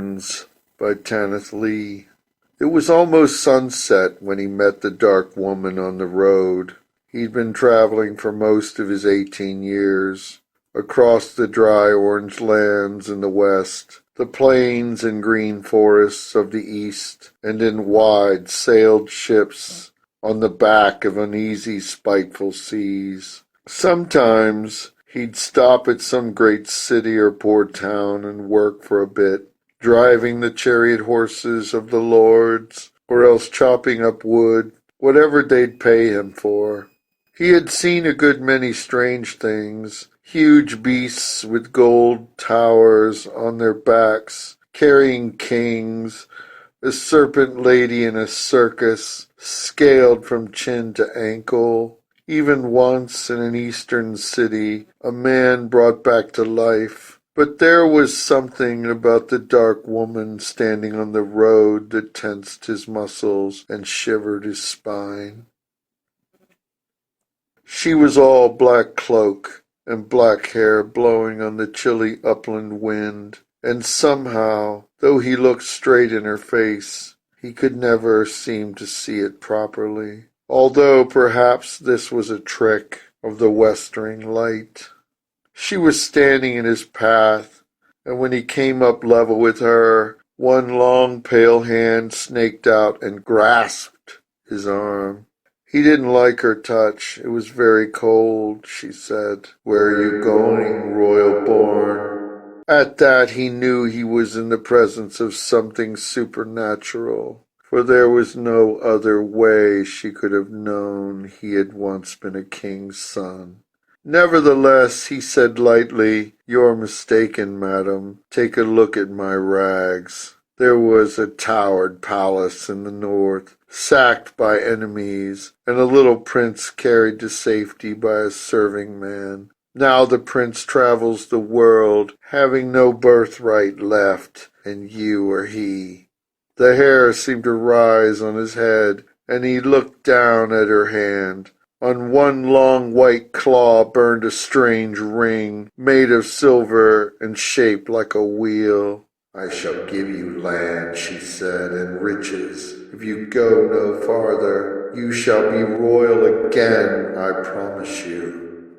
Thorns by Tanith. It was almost sunset when he met the dark woman on the road. He'd been traveling for most of his 18 years, across the dry orange lands in the west, the plains and green forests of the east, and in wide sailed ships on the back of uneasy, spiteful seas. Sometimes he'd stop at some great city or port town and work for a bit, driving the chariot horses of the lords, or else chopping up wood, whatever they'd pay him for. He had seen a good many strange things, huge beasts with gold towers on their backs, carrying kings, a serpent lady in a circus, scaled from chin to ankle. Even once in an eastern city, a man brought back to life. But there was something about the dark woman standing on the road that tensed his muscles and shivered his spine. She was all black cloak and black hair blowing on the chilly upland wind, and somehow, though he looked straight in her face, he could never seem to see it properly. Although perhaps this was a trick of the westering light. She was standing in his path, and when he came up level with her, one long pale hand snaked out and grasped his arm. He didn't like her touch. It was very cold, she said. "Where are you going, royal born?" At that he knew he was in the presence of something supernatural. For there was no other way she could have known he had once been a king's son. Nevertheless, he said lightly, "You're mistaken, madam. Take a look at my rags." There was a towered palace in the north, sacked by enemies, and a little prince carried to safety by a serving man. Now the prince travels the world, having no birthright left, and you are he. The hair seemed to rise on his head, and he looked down at her hand. On one long white claw burned a strange ring, made of silver and shaped like a wheel. "I shall give you land," she said, "and riches. If you go no farther, you shall be royal again, I promise you."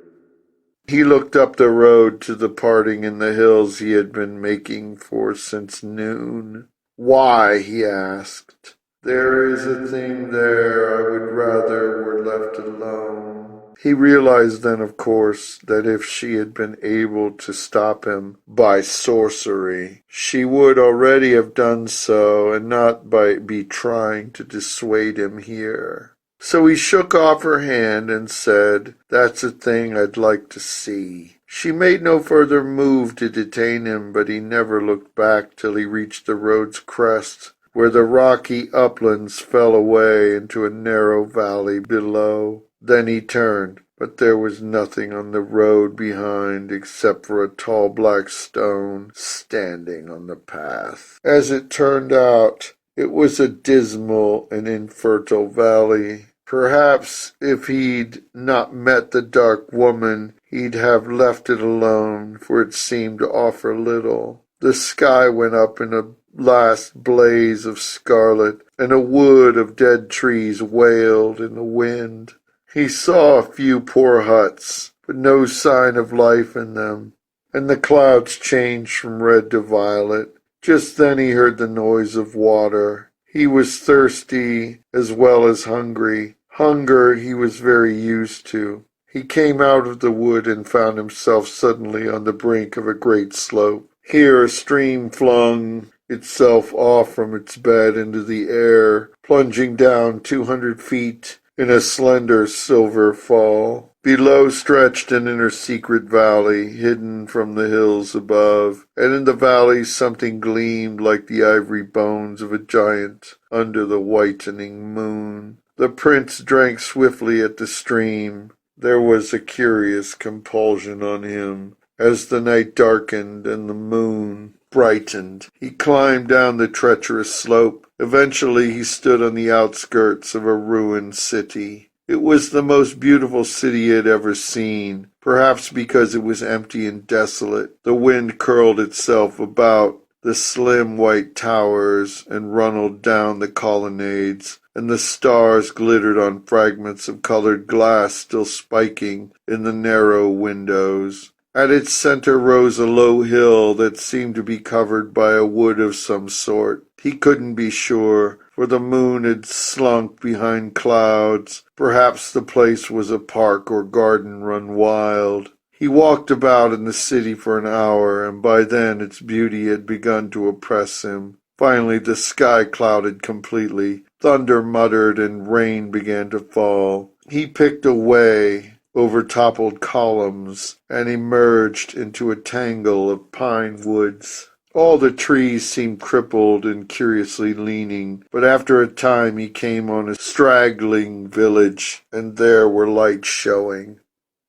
He looked up the road to the parting in the hills he had been making for since noon. "Why?" he asked. "There is a thing there I would rather were left alone." He realized then, of course, that if she had been able to stop him by sorcery, she would already have done so, and not be trying to dissuade him here. So he shook off her hand and said, "That's a thing I'd like to see." She made no further move to detain him, but he never looked back till he reached the road's crest, where the rocky uplands fell away into a narrow valley below. Then he turned, but there was nothing on the road behind except for a tall black stone standing on the path. As it turned out, it was a dismal and infertile valley. Perhaps if he'd not met the dark woman, he'd have left it alone, for it seemed to offer little. The sky went up in a last blaze of scarlet, and a wood of dead trees wailed in the wind. He saw a few poor huts, but no sign of life in them, and the clouds changed from red to violet. Just then he heard the noise of water. He was thirsty as well as hungry. Hunger he was very used to. He came out of the wood and found himself suddenly on the brink of a great slope. Here a stream flung itself off from its bed into the air, plunging down 200 feet in a slender silver fall. Below stretched an inner secret valley, hidden from the hills above, and in the valley something gleamed like the ivory bones of a giant under the whitening moon. The prince drank swiftly at the stream. There was a curious compulsion on him. As the night darkened and the moon brightened, he climbed down the treacherous slope. Eventually he stood on the outskirts of a ruined city. It was the most beautiful city he had ever seen, perhaps because it was empty and desolate. The wind curled itself about the slim white towers and runneled down the colonnades, and the stars glittered on fragments of colored glass still spiking in the narrow windows. At its center rose a low hill that seemed to be covered by a wood of some sort. He couldn't be sure, for the moon had slunk behind clouds. Perhaps the place was a park or garden run wild. He walked about in the city for an hour, and by then its beauty had begun to oppress him. Finally the sky clouded completely. Thunder muttered and rain began to fall. He picked a way over toppled columns and emerged into a tangle of pine woods. All the trees seemed crippled and curiously leaning, but after a time he came on a straggling village, and there were lights showing.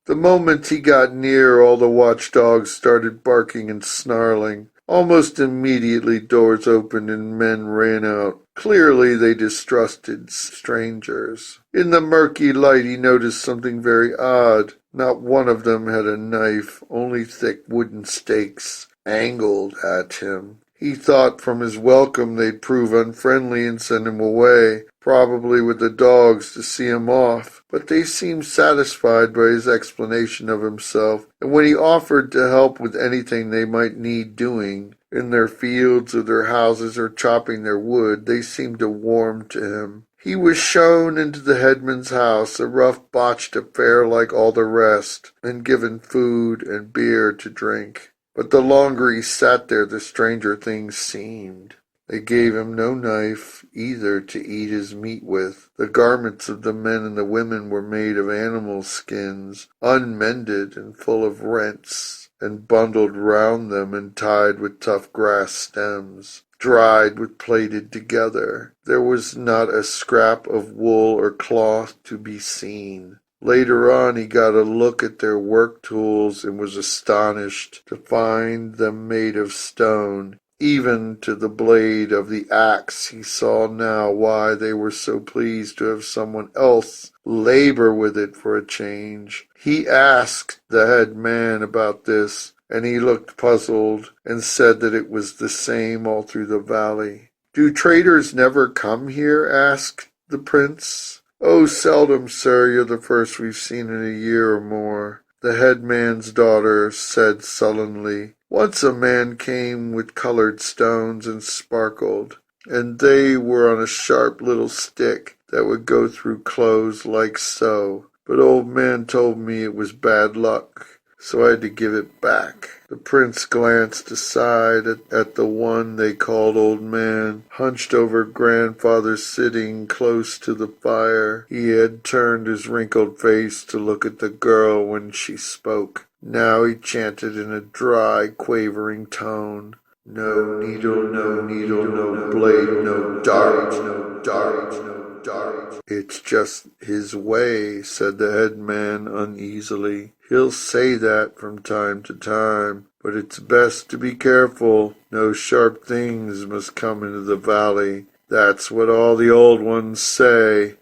The moment he got near, all the watchdogs started barking and snarling. Almost immediately doors opened and men ran out. Clearly they distrusted strangers. In the murky light he noticed something very odd. Not one of them had a knife, only thick wooden stakes angled at him. He thought from his welcome they'd prove unfriendly and send him away, probably with the dogs to see him off, but they seemed satisfied by his explanation of himself, and when he offered to help with anything they might need doing, in their fields or their houses or chopping their wood, they seemed to warm to him. He was shown into the headman's house, a rough botched affair like all the rest, and given food and beer to drink. But the longer he sat there, the stranger things seemed. They gave him no knife either to eat his meat with. The garments of the men and the women were made of animal skins, unmended and full of rents, and bundled round them and tied with tough grass stems, dried with plaited together. There was not a scrap of wool or cloth to be seen. Later on he got a look at their work tools and was astonished to find them made of stone. Even to the blade of the axe he saw now why they were so pleased to have someone else labor with it for a change. He asked the head man about this, and he looked puzzled and said that it was the same all through the valley. "Do traders never come here?" asked the prince. "Oh, seldom, sir. You're the first we've seen in a year or more," the headman's daughter said sullenly. "Once a man came with colored stones and sparkled, and they were on a sharp little stick that would go through clothes like so. But old man told me it was bad luck, so I had to give it back." The prince glanced aside at the one they called Old Man, hunched over grandfather sitting close to the fire. He had turned his wrinkled face to look at the girl when she spoke. Now he chanted in a dry, quavering tone, "No needle, no blade, no dart, no dart, no dart." "It's just his way," said the headman uneasily. "He'll say that from time to time, but it's best to be careful. No sharp things must come into the valley. That's what all the old ones say."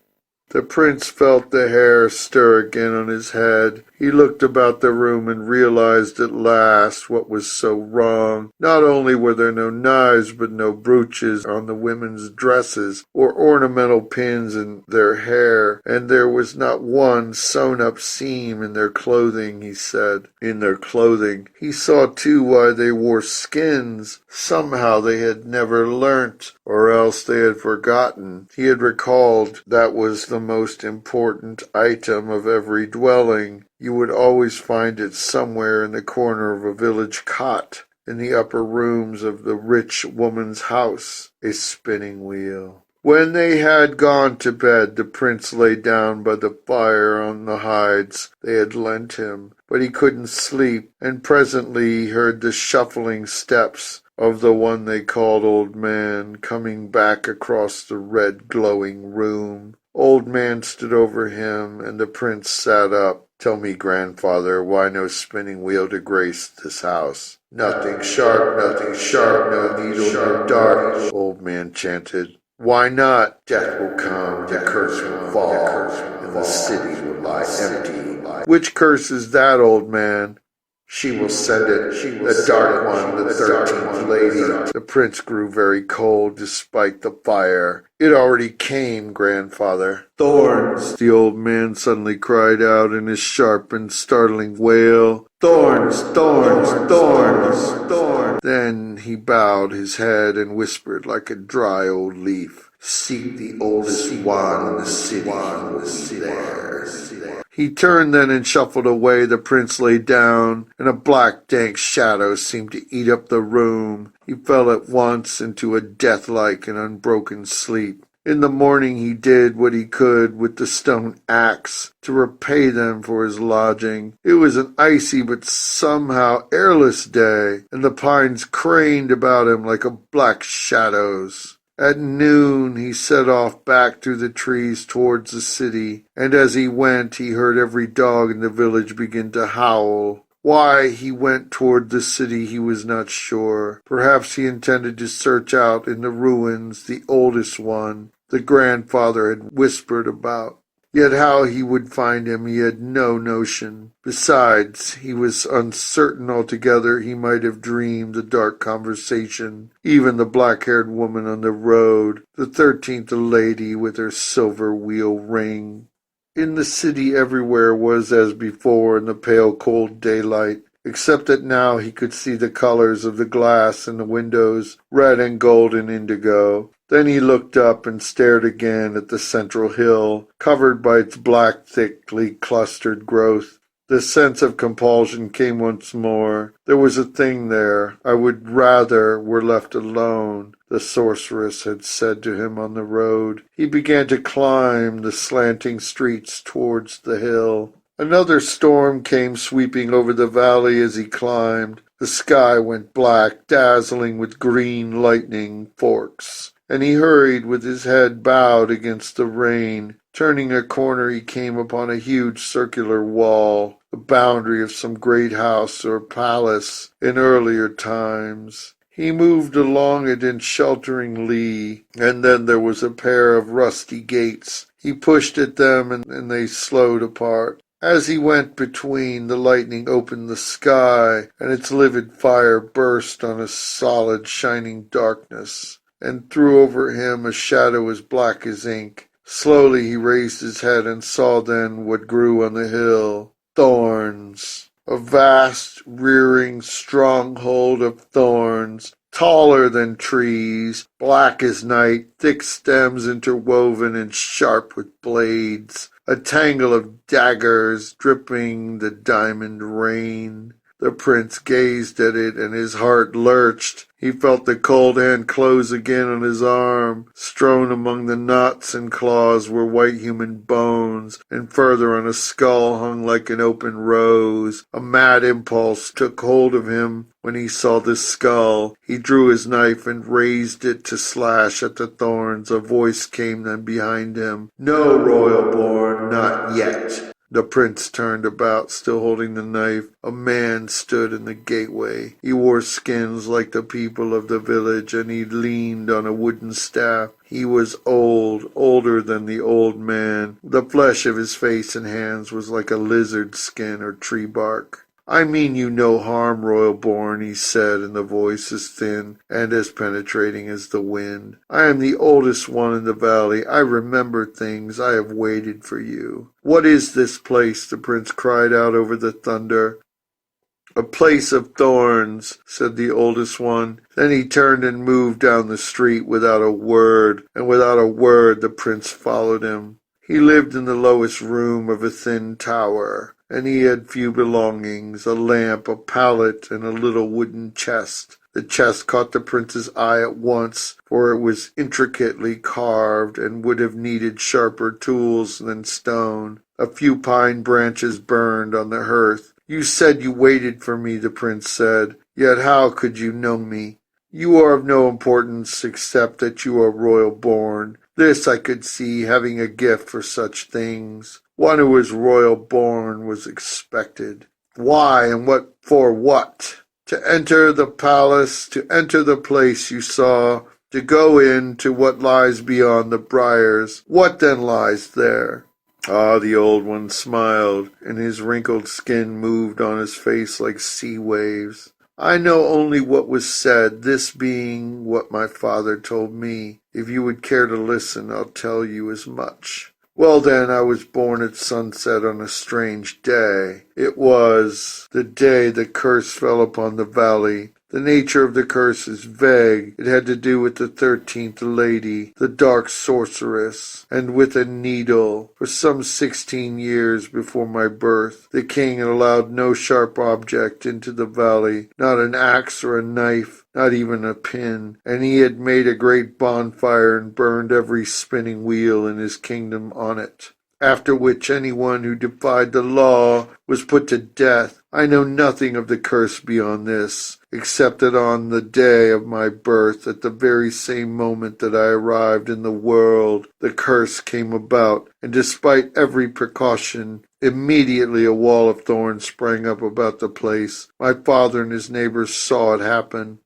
The prince felt the hair stir again on his head. He looked about the room and realized at last what was so wrong. Not only were there no knives, but no brooches on the women's dresses, or ornamental pins in their hair, and there was not one sewn-up seam in their clothing, he said. In their clothing. He saw, too, why they wore skins. Somehow they had never learnt, or else they had forgotten. He had recalled that was the most important item of every dwelling. You would always find it somewhere in the corner of a village cot, in the upper rooms of the rich woman's house, a spinning wheel. When they had gone to bed, the prince lay down by the fire on the hides they had lent him, but he couldn't sleep, and presently he heard the shuffling steps of the one they called Old Man coming back across the red glowing room. Old Man stood over him, and the prince sat up. "Tell me, grandfather, why no spinning wheel to grace this house?" Nothing sharp, no needle, no dart," Old Man chanted. "Why not? Death will come, the curse will fall, and the city will lie empty." "Which curse is that, Old Man?" She will send it, the Dark One, the 13th lady. The prince grew very cold despite the fire. It already came, grandfather. Thorns, the old man suddenly cried out in his sharp and startling wail. Thorns, thorns, thorns, thorns. Then he bowed his head and whispered like a dry old leaf. Seek the oldest one in the city. There. He turned then and shuffled away. The prince lay down, and a black dank shadow seemed to eat up the room. He fell at once into a death-like and unbroken sleep. In the morning he did what he could with the stone axe to repay them for his lodging. It was an icy but somehow airless day, and the pines craned about him like black shadows. At noon he set off back through the trees towards the city, and as he went he heard every dog in the village begin to howl. Why he went toward the city he was not sure. Perhaps he intended to search out in the ruins the oldest one the grandfather had whispered about. Yet how he would find him he had no notion. Besides, he was uncertain altogether. He might have dreamed the dark conversation, even the black-haired woman on the road, the 13th lady with her silver wheel ring. In the city everywhere was as before in the pale cold daylight, except that now he could see the colors of the glass in the windows, red and gold and indigo. Then he looked up and stared again at the central hill, covered by its black, thickly clustered growth. The sense of compulsion came once more. There was a thing there. I would rather were left alone, the sorceress had said to him on the road. He began to climb the slanting streets towards the hill. Another storm came sweeping over the valley as he climbed. The sky went black, dazzling with green lightning forks, and he hurried with his head bowed against the rain. Turning a corner he came upon a huge circular wall, the boundary of some great house or palace in earlier times. He moved along it in sheltering lee, and then there was a pair of rusty gates. He pushed at them, and they slowed apart. As he went between, the lightning opened the sky, and its livid fire burst on a solid, shining darkness, and threw over him a shadow as black as ink. Slowly he raised his head and saw then what grew on the hill. Thorns. A vast, rearing stronghold of thorns, taller than trees, black as night, thick stems interwoven and sharp with blades, a tangle of daggers dripping the diamond rain. The prince gazed at it, and his heart lurched. He felt the cold hand close again on his arm. Strewn among the knots and claws were white human bones, and further on a skull hung like an open rose. A mad impulse took hold of him when he saw this skull. He drew his knife and raised it to slash at the thorns. A voice came then behind him. "No, royal born, not yet." The prince turned about, still holding the knife. A man stood in the gateway. He wore skins like the people of the village, and he leaned on a wooden staff. He was old, older than the old man. The flesh of his face and hands was like a lizard skin or tree bark. "I mean you no harm, royal born," he said, in the voice as thin and as penetrating as the wind. "I am the oldest one in the valley. I remember things. I have waited for you." "What is this place?" the prince cried out over the thunder. "A place of thorns," said the oldest one. Then he turned and moved down the street without a word, and without a word the prince followed him. He lived in the lowest room of a thin tower, and he had few belongings, a lamp, a pallet, and a little wooden chest. The chest caught the prince's eye at once, for it was intricately carved and would have needed sharper tools than stone. A few pine branches burned on the hearth. "You said you waited for me," the prince said. "Yet how could you know me? You are of no importance except that you are royal born. This I could see, having a gift for such things. One who was royal born was expected." "Why, and what for what?" "To enter the palace, to enter the place you saw, to go in to what lies beyond the briars." "What then lies there?" Ah, the old one smiled, and his wrinkled skin moved on his face like sea waves. I know only what was said, this being what my father told me. If you would care to listen, I'll tell you as much. Well then, I was born at sunset on a strange day. It was the day the curse fell upon the valley. The nature of the curse is vague. It had to do with the 13th lady, the dark sorceress, and with a needle. For some 16 years before my birth, the king had allowed no sharp object into the valley, not an axe or a knife, not even a pin, and he had made a great bonfire and burned every spinning wheel in his kingdom on it. After which anyone who defied the law was put to death. I know nothing of the curse beyond this, except that on the day of my birth, at the very same moment that I arrived in the world, the curse came about, and despite every precaution, immediately a wall of thorns sprang up about the place. My father and his neighbors saw it happen.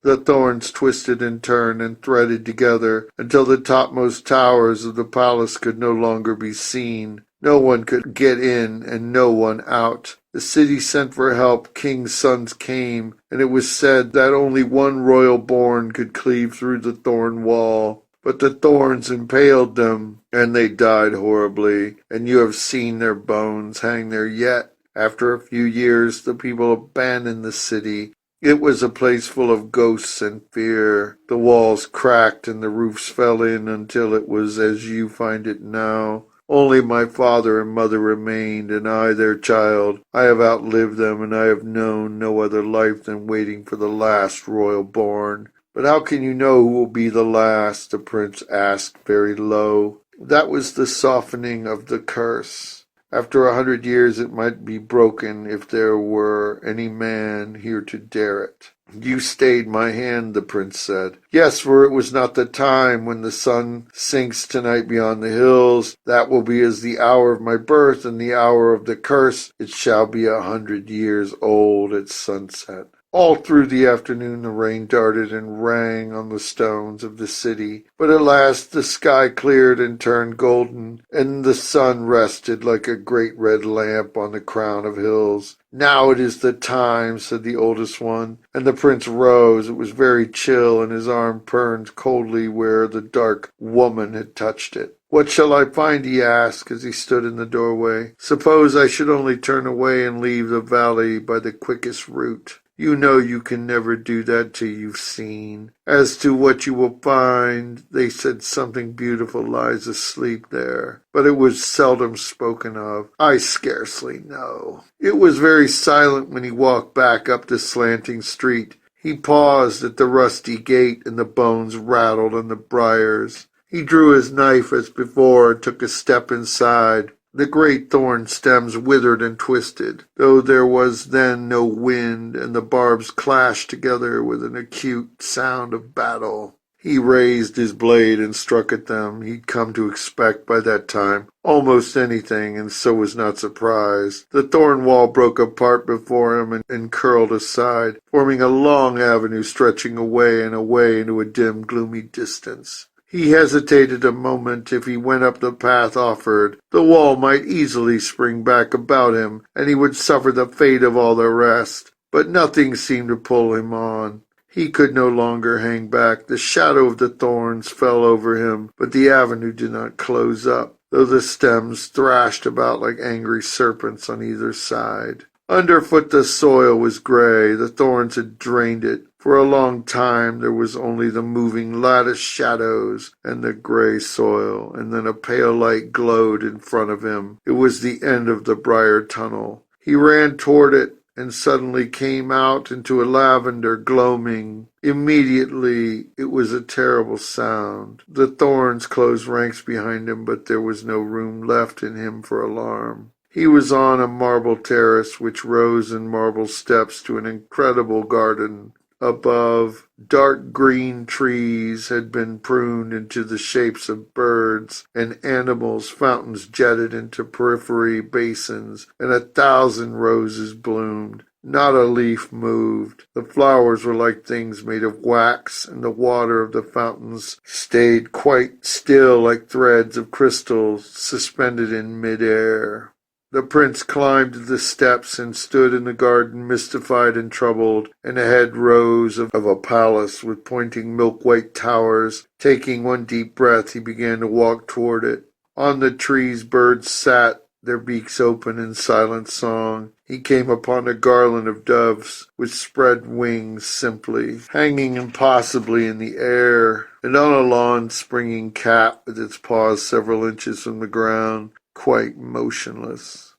The thorns twisted and turned and threaded together until the topmost towers of the palace could no longer be seen. No one could get in and no one out. The city sent for help, king's sons came, and it was said that only one royal born could cleave through the thorn wall. But the thorns impaled them, and they died horribly, and you have seen their bones hang there yet. After a few years, the people abandoned the city. It was a place full of ghosts and fear. The walls cracked and the roofs fell in until it was as you find it now. Only my father and mother remained, and I their child. I have outlived them, and I have known no other life than waiting for the last royal born. But how can you know who will be the last? The prince asked very low. That was the softening of the curse. After 100 years it might be broken if there were any man here to dare it. You stayed my hand, the prince said. Yes, for it was not the time when the sun sinks tonight beyond the hills. That will be as the hour of my birth and the hour of the curse. It shall be 100 years old at sunset. All through the afternoon the rain darted and rang on the stones of the city, but at last the sky cleared and turned golden, and the sun rested like a great red lamp on the crown of hills. Now it is the time, said the oldest one, and the prince rose. It was very chill, and his arm burned coldly where the dark woman had touched it. What shall I find? He asked as he stood in the doorway. Suppose I should only turn away and leave the valley by the quickest route. You know you can never do that till you've seen. As to what you will find, they said something beautiful lies asleep there, but it was seldom spoken of. I scarcely know. It was very silent when he walked back up the slanting street. He paused at the rusty gate, and the bones rattled on the briars. He drew his knife as before and took a step inside. The great thorn stems withered and twisted, though there was then no wind, and the barbs clashed together with an acute sound of battle. He raised his blade and struck at them. He'd come to expect by that time almost anything, and so was not surprised. The thorn wall broke apart before him and curled aside, forming a long avenue stretching away and away into a dim, gloomy distance. He hesitated a moment. If he went up the path offered, the wall might easily spring back about him, and he would suffer the fate of all the rest. But nothing seemed to pull him on. He could no longer hang back. The shadow of the thorns fell over him, but the avenue did not close up, though the stems thrashed about like angry serpents on either side. Underfoot the soil was gray. The thorns had drained it. For a long time there was only the moving lattice shadows and the gray soil, and then a pale light glowed in front of him. It was the end of the briar tunnel. He ran toward it and suddenly came out into a lavender gloaming. Immediately it was a terrible sound. The thorns closed ranks behind him, but there was no room left in him for alarm. He was on a marble terrace which rose in marble steps to an incredible garden. Above, dark green trees had been pruned into the shapes of birds and animals. Fountains jetted into periphery basins, and 1,000 roses bloomed. Not a leaf moved. The flowers were like things made of wax, and the water of the fountains stayed quite still like threads of crystal suspended in mid-air. The prince climbed the steps and stood in the garden, mystified and troubled, and ahead rose of a palace with pointing milk-white towers. Taking one deep breath, he began to walk toward it. On the trees birds sat, their beaks open in silent song. He came upon a garland of doves with spread wings simply, hanging impossibly in the air, and on a lawn springing cat with its paws several inches from the ground, quite motionless.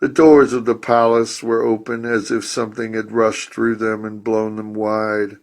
The doors of the palace were open as if something had rushed through them and blown them wide.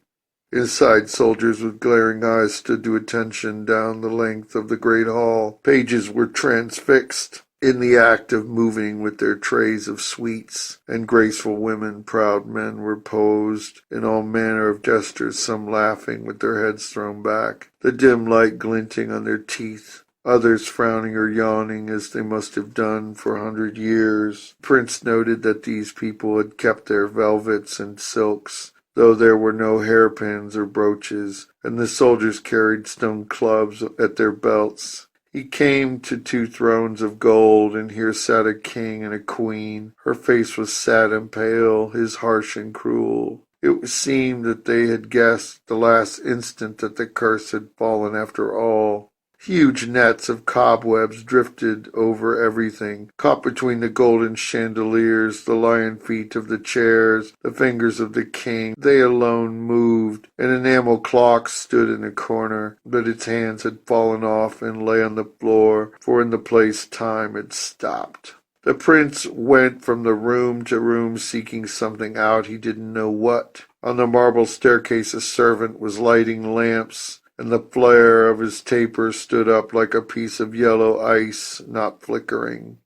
Inside, soldiers with glaring eyes stood to attention down the length of the great hall. Pages were transfixed, in the act of moving with their trays of sweets, and graceful women, proud men, were posed in all manner of gestures, some laughing with their heads thrown back, the dim light glinting on their teeth, others frowning or yawning as they must have done for 100 years. The prince noted that these people had kept their velvets and silks, though there were no hairpins or brooches, and the soldiers carried stone clubs at their belts. He came to 2 thrones of gold, and here sat a king and a queen. Her face was sad and pale, his harsh and cruel. It seemed that they had guessed the last instant that the curse had fallen after all. Huge nets of cobwebs drifted over everything, caught between the golden chandeliers, the lion feet of the chairs, the fingers of the king. They alone moved. An enamel clock stood in a corner, but its hands had fallen off and lay on the floor, for in the place time had stopped. The prince went from the room to room seeking something out, he didn't know what. On the marble staircase a servant was lighting lamps, and the flare of his taper stood up like a piece of yellow ice, not flickering.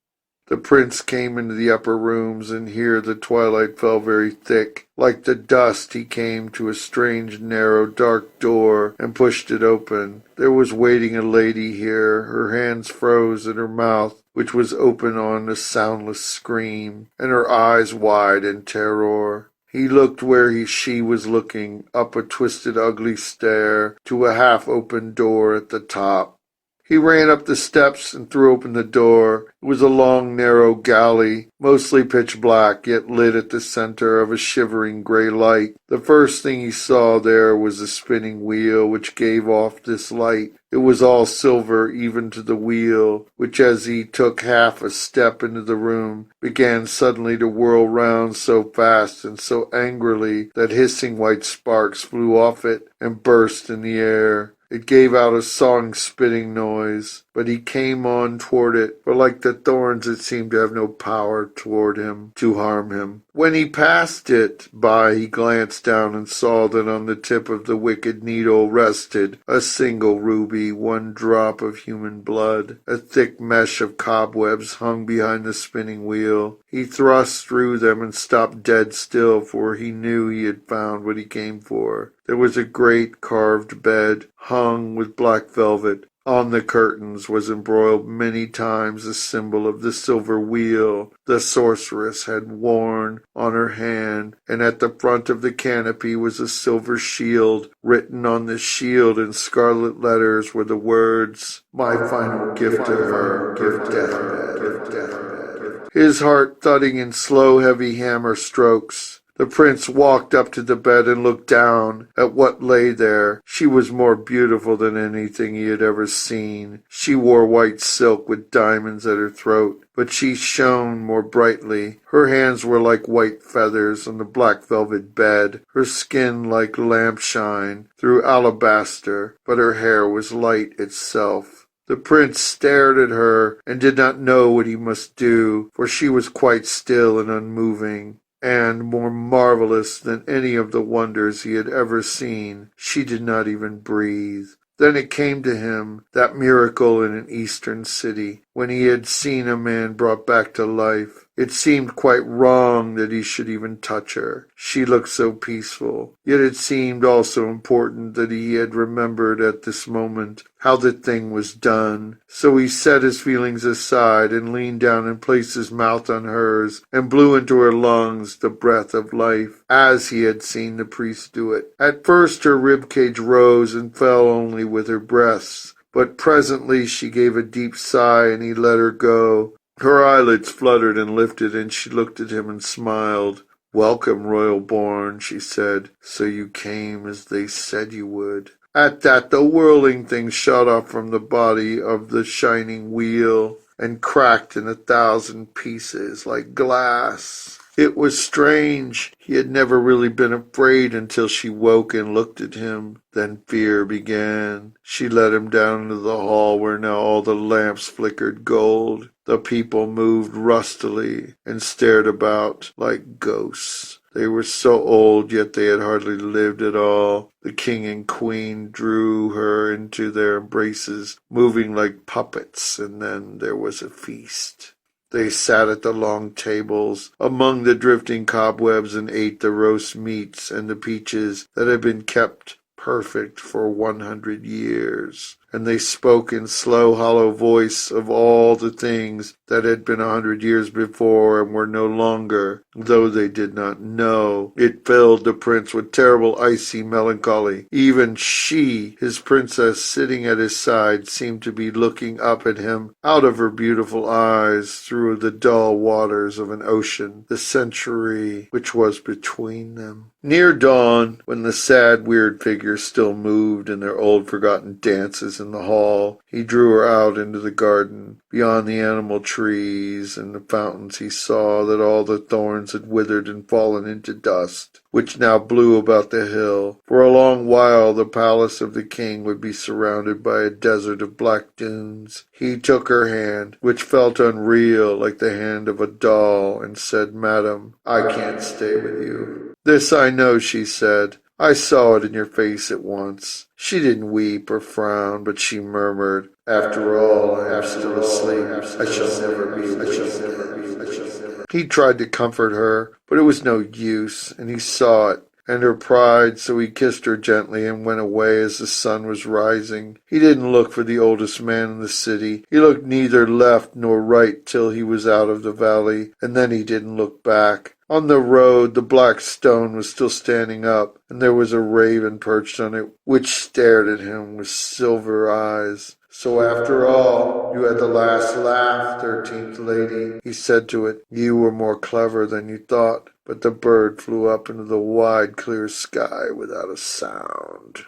The prince came into the upper rooms, and here the twilight fell very thick. Like the dust, he came to a strange, narrow, dark door, and pushed it open. There was waiting a lady here. Her hands froze in her mouth, which was open on a soundless scream, and her eyes wide in terror. He looked where she was looking, up a twisted, ugly stair, to a half-open door at the top. He ran up the steps and threw open the door. It was a long, narrow galley, mostly pitch black, yet lit at the center of a shivering gray light. The first thing he saw there was a spinning wheel, which gave off this light. It was all silver, even to the wheel, which as he took half a step into the room, began suddenly to whirl round so fast and so angrily that hissing white sparks flew off it and burst in the air. It gave out a sawing, spitting noise, but he came on toward it, for like the thorns it seemed to have no power toward him, to harm him. When he passed it by, he glanced down and saw that on the tip of the wicked needle rested a single ruby, 1 drop of human blood. A thick mesh of cobwebs hung behind the spinning wheel. He thrust through them and stopped dead still, for he knew he had found what he came for. There was a great carved bed, hung with black velvet. On the curtains was embroiled many times the symbol of the silver wheel the sorceress had worn on her hand, and at the front of the canopy was a silver shield. Written on the shield in scarlet letters were the words, "My final gift to her, give deathbed." His heart thudding in slow, heavy hammer strokes. The prince walked up to the bed and looked down at what lay there. She was more beautiful than anything he had ever seen. She wore white silk with diamonds at her throat, but she shone more brightly. Her hands were like white feathers on the black velvet bed, her skin like lampshine through alabaster, but her hair was light itself. The prince stared at her and did not know what he must do, for she was quite still and unmoving. And, more marvelous than any of the wonders he had ever seen, she did not even breathe. Then it came to him, that miracle in an eastern city, when he had seen a man brought back to life. It seemed quite wrong that he should even touch her. She looked so peaceful. Yet it seemed also important that he had remembered at this moment how the thing was done. So he set his feelings aside and leaned down and placed his mouth on hers and blew into her lungs the breath of life, as he had seen the priest do it. At first her rib cage rose and fell only with her breaths, but presently she gave a deep sigh and he let her go. Her eyelids fluttered and lifted, and she looked at him and smiled. "Welcome, royal born," she said. "So you came as they said you would." At that the whirling thing shot off from the body of the shining wheel and cracked in 1,000 pieces like glass. It was strange. He had never really been afraid until she woke and looked at him. Then fear began. She led him down into the hall where now all the lamps flickered gold. The people moved rustily and stared about like ghosts. They were so old, yet they had hardly lived at all. The king and queen drew her into their embraces, moving like puppets, and then there was a feast. They sat at the long tables among the drifting cobwebs and ate the roast meats and the peaches that had been kept perfect for 100 years. And they spoke in slow, hollow voice of all the things that had been 100 years before and were no longer, though they did not know. It filled the prince with terrible icy melancholy. Even she, his princess sitting at his side, seemed to be looking up at him out of her beautiful eyes through the dull waters of an ocean, the century which was between them. Near dawn, when the sad, weird figures still moved in their old forgotten dances in the hall, he drew her out into the garden. Beyond the animal trees and the fountains he saw that all the thorns had withered and fallen into dust, which now blew about the hill. For a long while the palace of the king would be surrounded by a desert of black dunes. He took her hand, which felt unreal like the hand of a doll, and said, "Madam, I can't stay with you." "This I know," she said. "I saw it in your face at once." She didn't weep or frown, but she murmured, "After all, I am still asleep. I shall never be awake." He tried to comfort her, but it was no use, and he saw it, and her pride, so he kissed her gently and went away as the sun was rising. He didn't look for the oldest man in the city. He looked neither left nor right till he was out of the valley, and then he didn't look back. On the road the black stone was still standing up, and there was a raven perched on it, which stared at him with silver eyes. "So after all, you had the last laugh, 13th lady," he said to it. "You were more clever than you thought." But the bird flew up into the wide, clear sky without a sound.